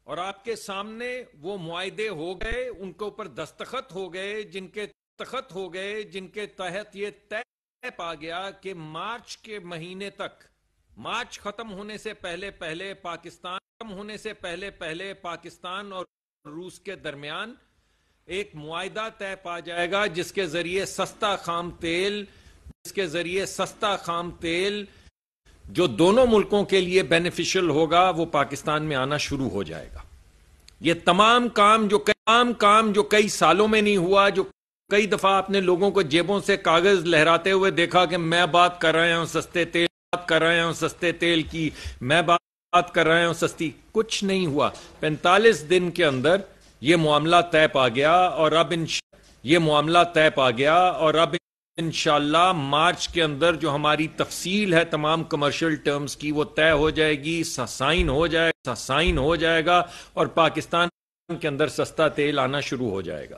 اور آپ کے سامنے وہ معاہدے ہو گئے، ان کے اوپر دستخط ہو گئے، جن کے تحت یہ طے پا گیا کہ مارچ کے مہینے تک، مارچ ختم ہونے سے پہلے پاکستان اور روس کے درمیان ایک معاہدہ طے پا جائے گا جس کے ذریعے سستا خام تیل جو دونوں ملکوں کے لیے بینیفیشل ہوگا وہ پاکستان میں آنا شروع ہو جائے گا۔ یہ تمام کام جو کئی سالوں میں نہیں ہوا، جو کئی دفعہ آپ نے لوگوں کو جیبوں سے کاغذ لہراتے ہوئے دیکھا کہ میں بات کر رہا ہوں سستے تیل کی، میں بات کر رہا ہوں سستی، کچھ نہیں ہوا۔ 45 دن کے اندر یہ معاملہ طے پا گیا اور اب انشاءاللہ مارچ کے اندر جو ہماری تفصیل ہے تمام کمرشل ٹرمز کی وہ طے ہو جائے گی، سائن ہو جائے گا اور پاکستان کے اندر سستا تیل آنا شروع ہو جائے گا۔